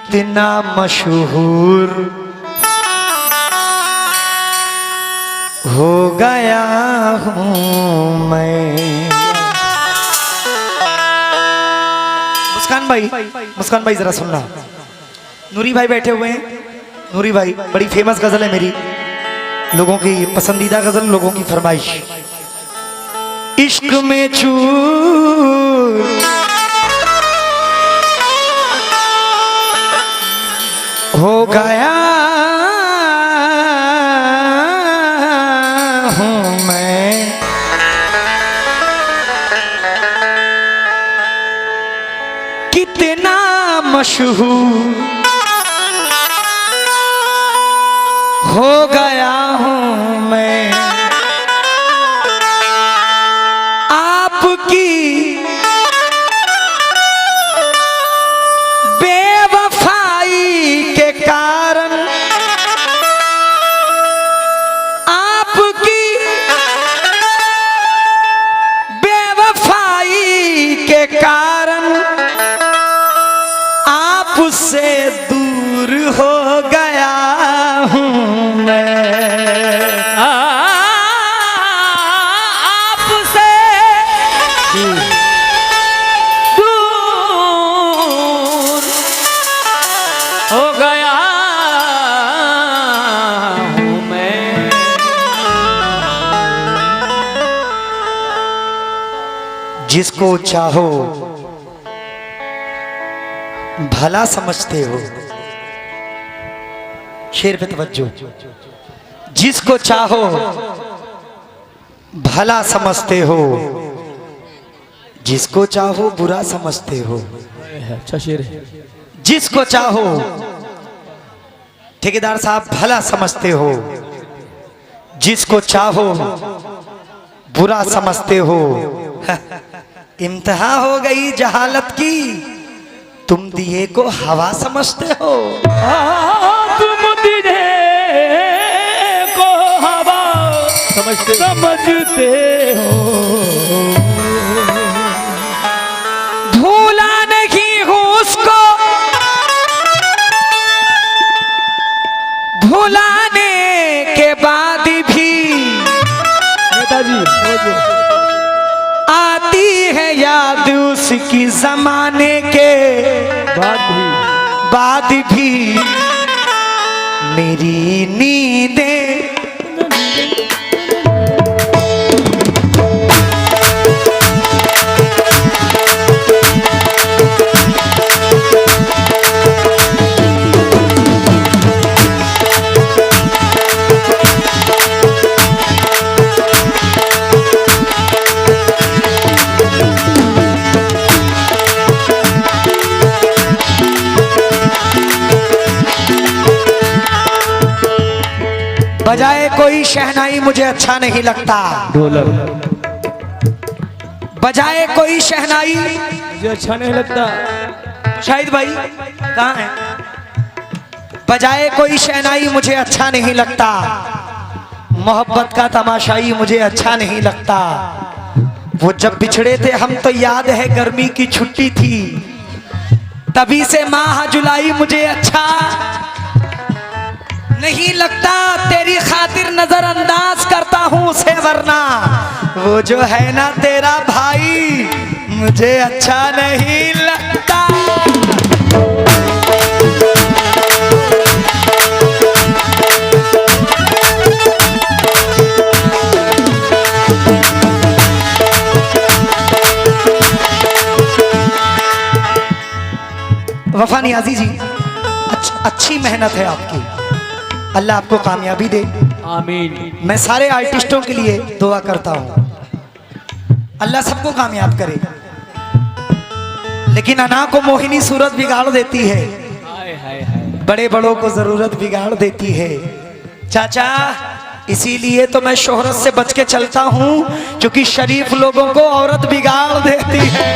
कितना मशहूर हो गया हूँ मैं। मुस्कान भाई जरा सुनना। नूरी भाई बैठे हुए हैं। नूरी भाई बड़ी फेमस गजल है मेरी, लोगों की पसंदीदा गजल, लोगों की फरमाइश। इश्क में चूर हो गया हूँ मैं, कितना मशहूर हो गया हूँ मैं। आपकी बेवफाई के कारण, आपकी बेवफाई के कारण आपसे दूर हो गया हूँ मैं। आपसे दूर हो गया हूँ मैं। जिसको चाहो भला समझते हो, शेर पे तवज्जो। जिसको चाहो भला समझते हो, जिसको चाहो बुरा समझते हो। अच्छा शेर है। जिसको चाहो ठेकेदार साहब भला समझते हो, जिसको चाहो बुरा समझते हो। इम्तिहान हो गई जहालत की, तुम दिए को हवा समझते हो। तुम दिए को हवा समझते हो। भूला नहीं हूँ उसको, भुलाने के बाद भी नेताजी आती है याद उसकी जमाने के बाद भी। मेरी नींदें बजाए कोई शहनाई मुझे अच्छा नहीं लगता। ढोलक बजाए कोई शहनाई मुझे अच्छा नहीं लगता। शाहिद भाई कहाँ है? बजाए कोई शहनाई मुझे अच्छा नहीं लगता। मोहब्बत का तमाशाई मुझे अच्छा नहीं लगता। वो जब बिछड़े थे हम तो याद है गर्मी की छुट्टी थी, तभी से माह जुलाई मुझे अच्छा नहीं लगता। तेरी खातिर नजरअंदाज करता हूँ उसे, वरना वो जो है ना तेरा भाई मुझे अच्छा नहीं लगता। वफा नियाजी जी, अच्छी मेहनत है आपकी, अल्लाह आपको कामयाबी दे। आमीन। मैं सारे आर्टिस्टों के लिए दुआ करता हूँ, अल्लाह सबको कामयाब करे। लेकिन अना को मोहिनी सूरत बिगाड़ देती है, बड़े बड़ों को जरूरत बिगाड़ देती है। चाचा इसीलिए तो मैं शोहरत से बच के चलता हूँ, क्योंकि शरीफ लोगों को औरत बिगाड़ देती है।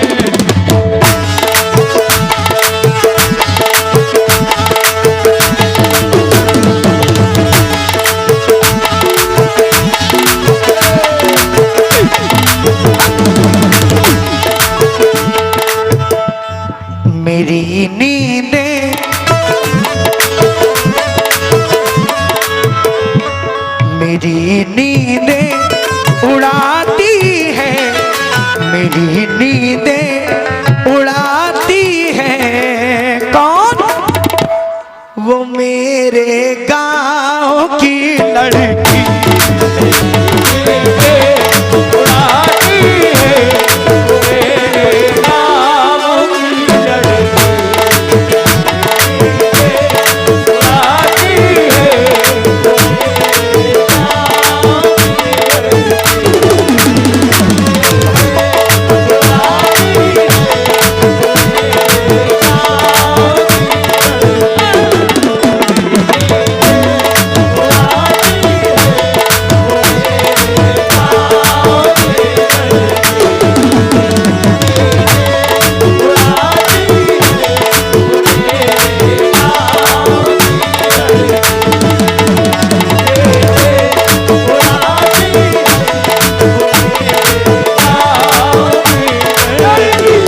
मेरी नींदें मेरी नींदें उड़ाती है कौन? वो मेरे गांव की लड़की उड़ाती है मेरे गाँव की लड़की,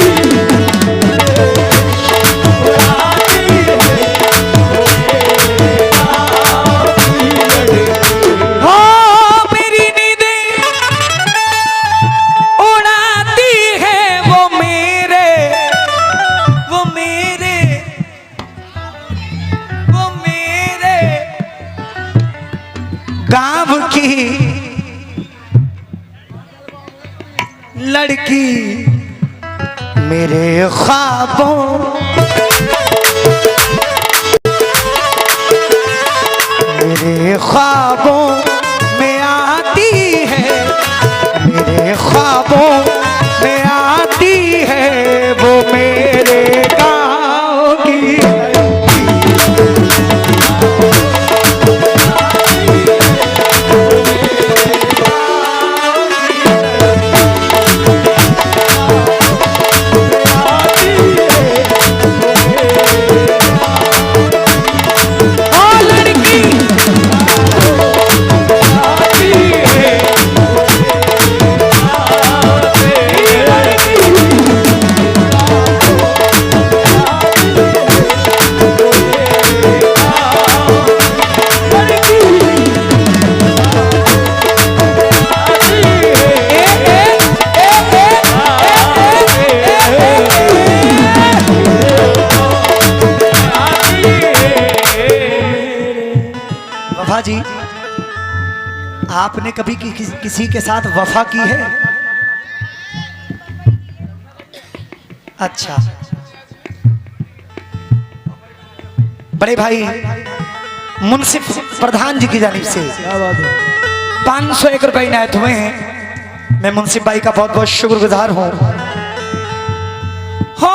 उड़ाती है गांव की लड़की मेरे ख्वाबों में आती है, मेरे ख्वाबों में आती है वो मेरे गांव की। वफा जी, आपने कभी किसी के साथ वफा की है? अच्छा, बड़े भाई मुंसिफ प्रधान जी की जानिब से क्या बात है। 501 रुपए इनायत हुए हैं। मैं मुंसिफ भाई का बहुत बहुत शुक्रगुजार हूं। हो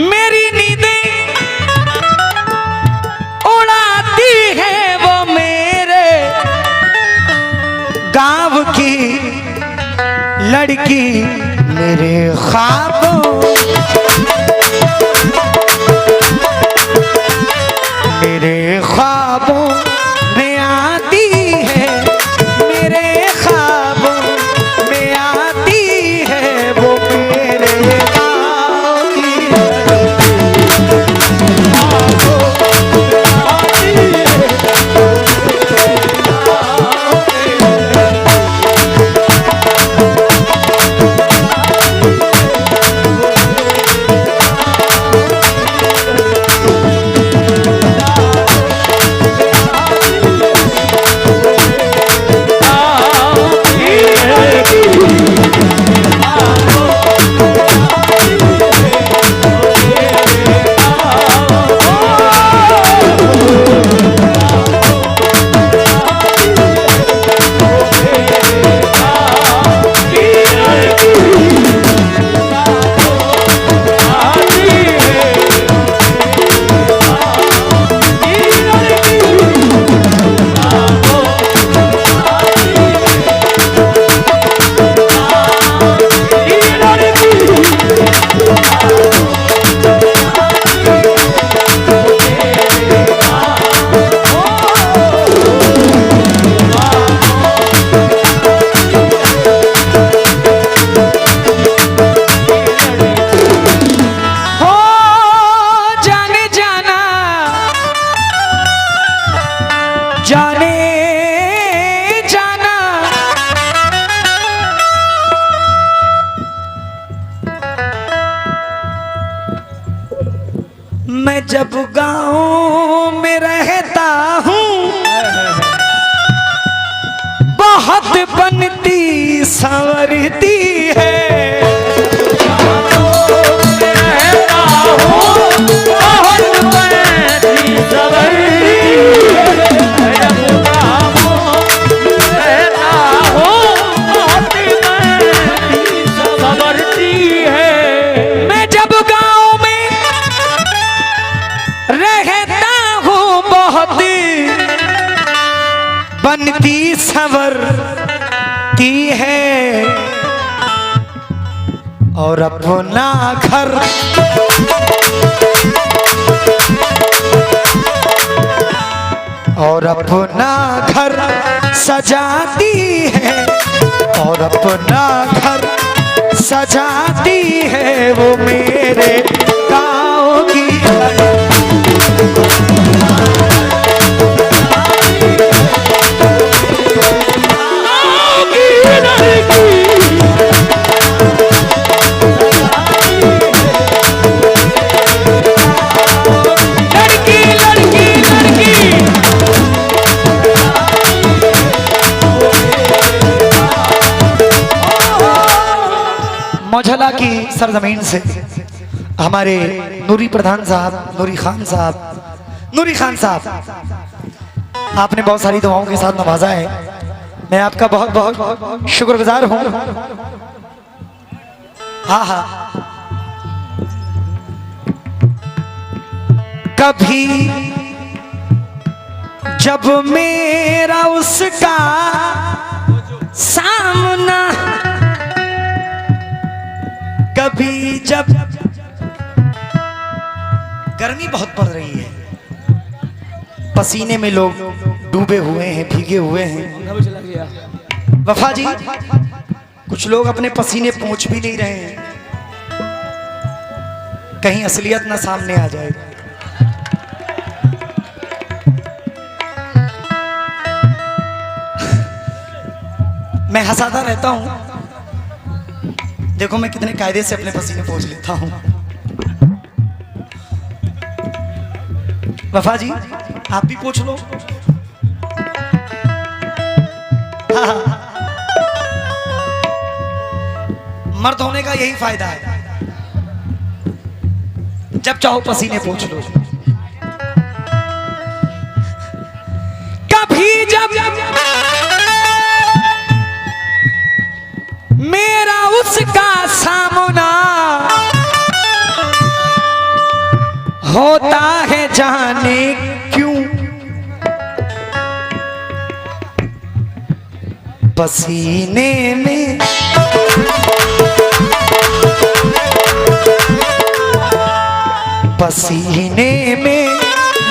मेरी नींदें उड़ाती है वो मेरे गांव की लड़की, मेरे ख्वाबों में आती है, मेरे ख्वाबों में आती है वो मेरे गांव की जब गाँव में रहता हूँ बहुत बनती संवरती है। रहता हूँ बहुत बनती संवरती है। जब गाँव रहता हूँ बहुत बनती संवरती है। मैं जब गाँव में रहता हूँ बहुत बनती संवरती है। और अपना घर सजाती है। और अपना घर सजाती है वो मेरे गाँव की मौजला की सरजमीन से हमारे नूरी प्रधान साहब, नूरी खान साहब, आपने बहुत सारी दुआओं के साथ नवाजा है। मैं आपका बहुत बहुत शुक्रगुजार हूँ। हाँ हाँ, कभी जब मेरा उसका सामना, कभी जब गर्मी बहुत पड़ रही है, पसीने में लोग डूबे हुए हैं, भीगे हुए हैं। वफा जी, कुछ लोग अपने पसीने पोंछ भी नहीं रहे हैं, कहीं असलियत ना सामने आ जाए। मैं हंसाता रहता हूं, देखो मैं कितने कायदे से अपने पसीने पोंछ लेता हूं। वफा जी, आप भी पोंछ लो। हाँ। मर्द होने का यही फायदा है, जब चाहो पसीने पोंछ लो। कभी जब मेरा उसका सामना होता है, जाने क्यों पसीने में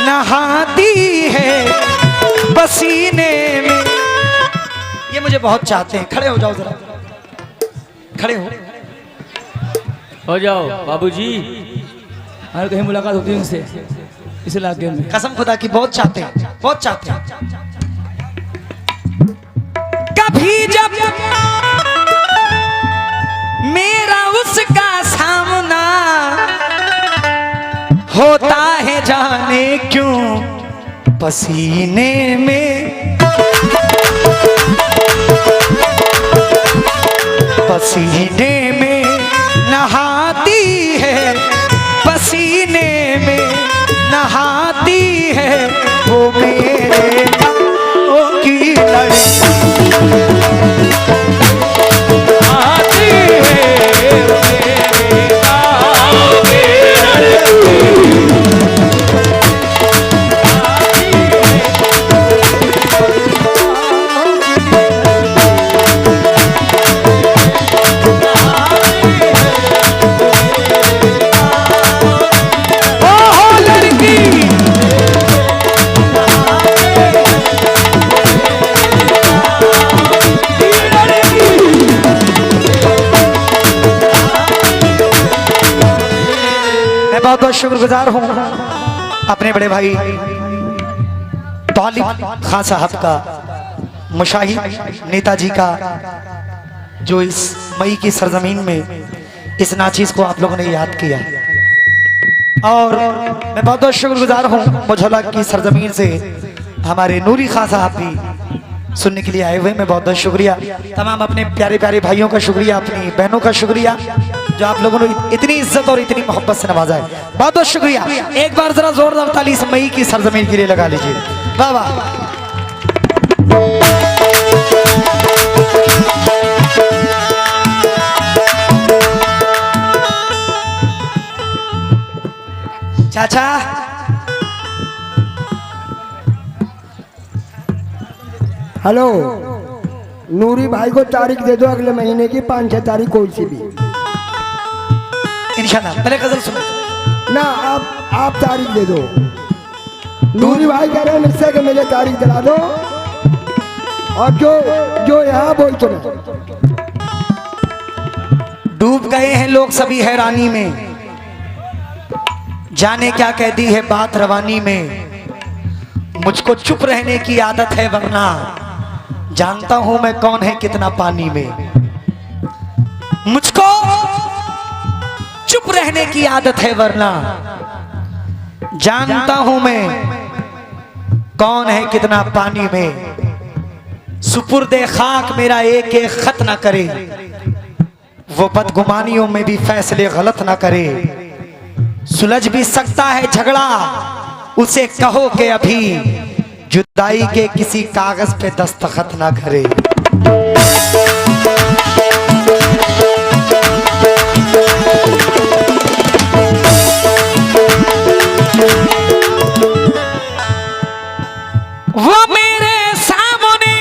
नहाती है, पसीने में। ये मुझे बहुत चाहते हैं। खड़े हो जाओ जरा, खड़े हो जाओ बाबूजी। हर कहीं मुलाकात होती है उनसे इस इलाके में। कसम खुदा की बहुत चाहते हैं, बहुत चाहते हैं। कभी जब मेरा उसका सामना होता है, जाने क्यों पसीने में नहाती है, पसीने में नहाती है वो मेरे गाँव की लड़की। आती है वो मेरे गाँव की लड़की। बहुत बहुत शुक्रगुजार हूँ अपने बड़े भाई तालिब खान साहब का, मुशाहिद नेताजी का, जो इस मई की सरजमीन में इस नाचीज को आप लोगों ने याद किया। और मैं बहुत बहुत शुक्रगुजार हूँ मुझौला की सरजमीन से हमारे नूरी खां साहब भी सुनने के लिए आए हुए। मैं बहुत बहुत शुक्रिया, तमाम अपने प्यारे प्यारे भाइयों का शुक्रिया, अपनी बहनों का शुक्रिया जो आप लोगों ने इतनी इज्जत और इतनी मोहब्बत से नवाजा है। बहुत बहुत शुक्रिया। एक बार जरा जोरदार ताली इस मई की सरजमीन के लिए लगा लीजिए। वाह वाह। चाचा हेलो, नूरी भाई को तारीख दे दो अगले महीने की 5-6 तारीख कोई सी भी। इंशाल्लाह। पहले गजल सुनो ना, आप तारीख दे दो। नूरी भाई कह रहे हैं मुझसे कि मुझे तारीख दिला दो, और जो यहाँ बोल तो नहीं। डूब गए हैं लोग सभी हैरानी में, जाने क्या कह दी है बात रवानी में। मुझको चुप रहने की आदत है वरना जानता हूं मैं कौन है कितना पानी में। मुझको चुप रहने की आदत है वरना जानता हूं मैं कौन है कितना पानी में। सुपुर्दे खाक मेरा एक एक खत ना करे, वो बदगुमानियों में भी फैसले गलत ना करे। सुलझ भी सकता है झगड़ा, उसे कहो कि अभी जुदाई के किसी कागज पे दस्तखत ना करे। वो मेरे सामने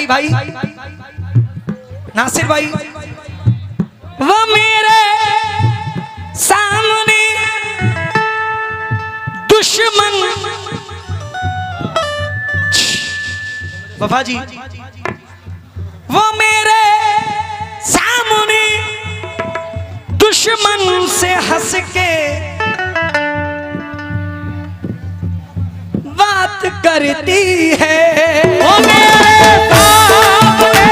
भाई नासिर भाई, वो मेरे सामने दुश्मन, वफा जी, वो मेरे सामने दुश्मन से हंस के बात करती है। वो मेरे सामने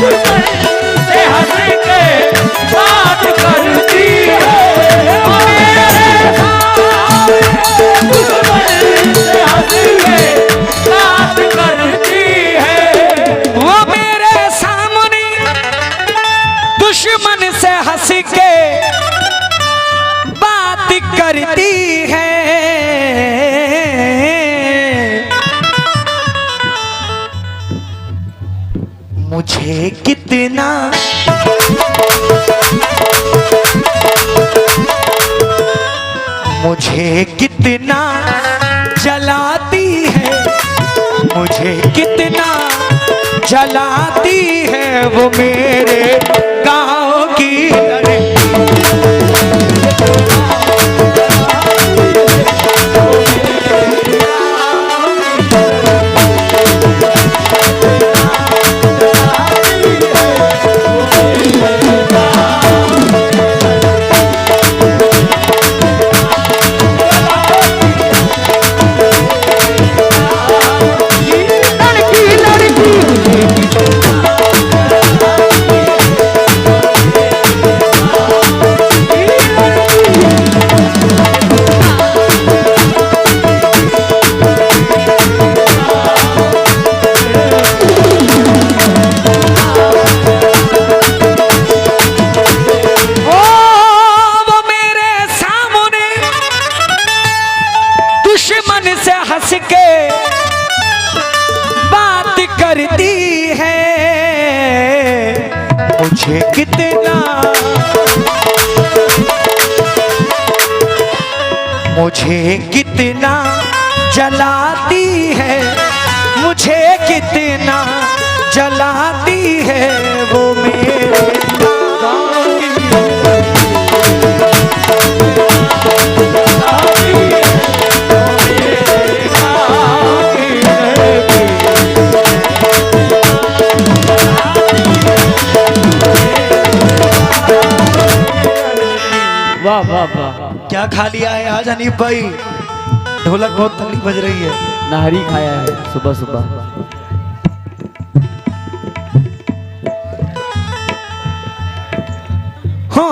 दुश्मन से हंस के बात करती है। वो मेरे सामने दुश्मन से हंस के बात करती है। मुझे कितना जलाती है, मुझे कितना जलाती है वो मेरे गाँव की लड़की। मुझे कितना जलाती है, मुझे कितना जलाती है वो मेरे वाह वाह वाह। क्या खा लिया है आज हनीफ भाई? ढोलक बहुत तगड़ी बज रही है। नाहरी खाया है सुबह सुबह। हो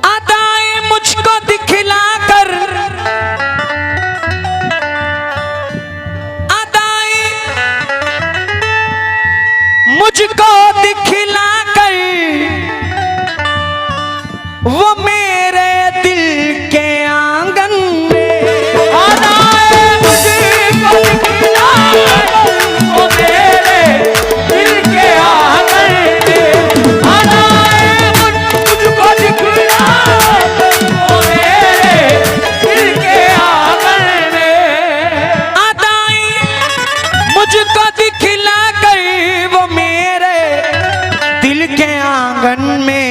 अदाएं मुझको दिखला कर, अदाएं मुझको दिखला कर वो मेरे दिल के आंगन में अदाएं मुझको दिखला कर वो मेरे दिल के आंगन में अदाएं मुझको दिखला कर वो मेरे दिल के आंगन में अदाएं मुझको दिखला कर वो मेरे दिल के आंगन में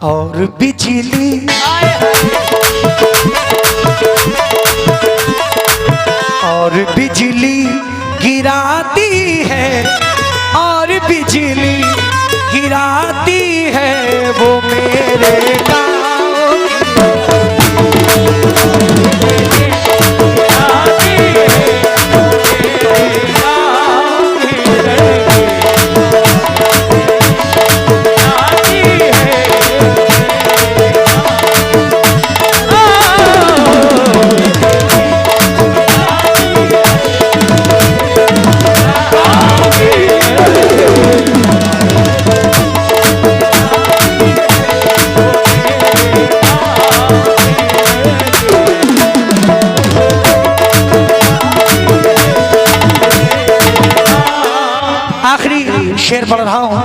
और बिजली और बिजली गिराती है और बिजली गिराती है वो मेरे गाँव गिराती है मेरे गाँव की लड़की गिराती है आखिरी शेर पढ़ रहा हूं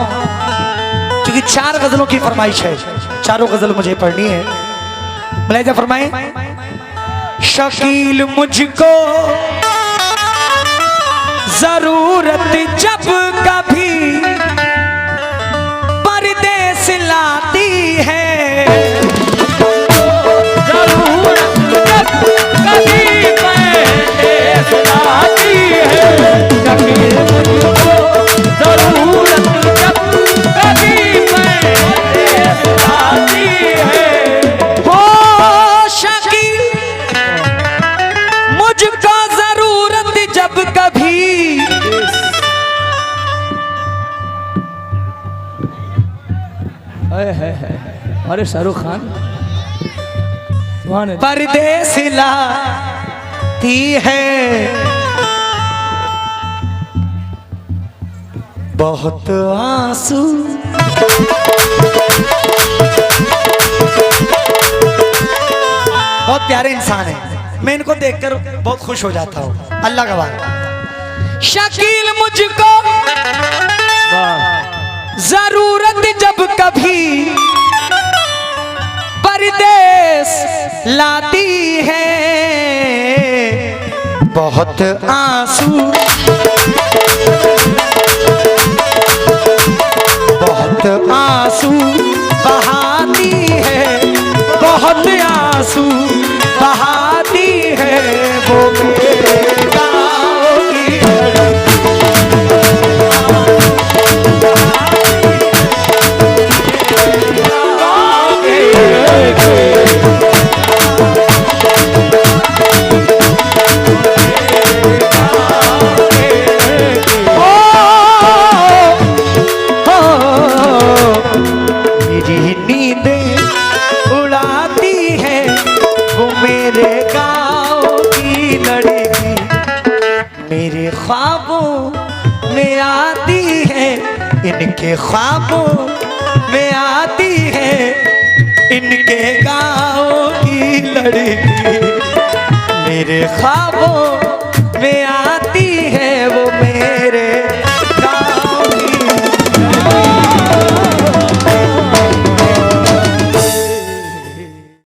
क्योंकि 4 गजलों की फरमाइश है, चारों गजल मुझे पढ़नी है। मुलाहिजा फरमाएं। शकील मुझको जरूरत जब कभी परदेस लाती है, जरूरत जब कभी परदेस लाती है, शकील मुझको जरूरत जब कभी परदेस लाती है, हो शकील मुझको जरूरत जब कभी अरे शाहरुख खान वहाँ परदेस लाती है, बहुत आंसू बहुत प्यारे इंसान है, मैं इनको देखकर बहुत खुश हो जाता हूँ। अल्लाह का वादा। शकील मुझको जरूरत जब कभी परदेस लाती है, बहुत आंसू बहुत आंसू बहाती है, बहुत आंसू बहाती है वो मेरे गाँव की इनके ख्वाबों में आती है, इनके गाँव की लड़की मेरे ख्वाबों में आती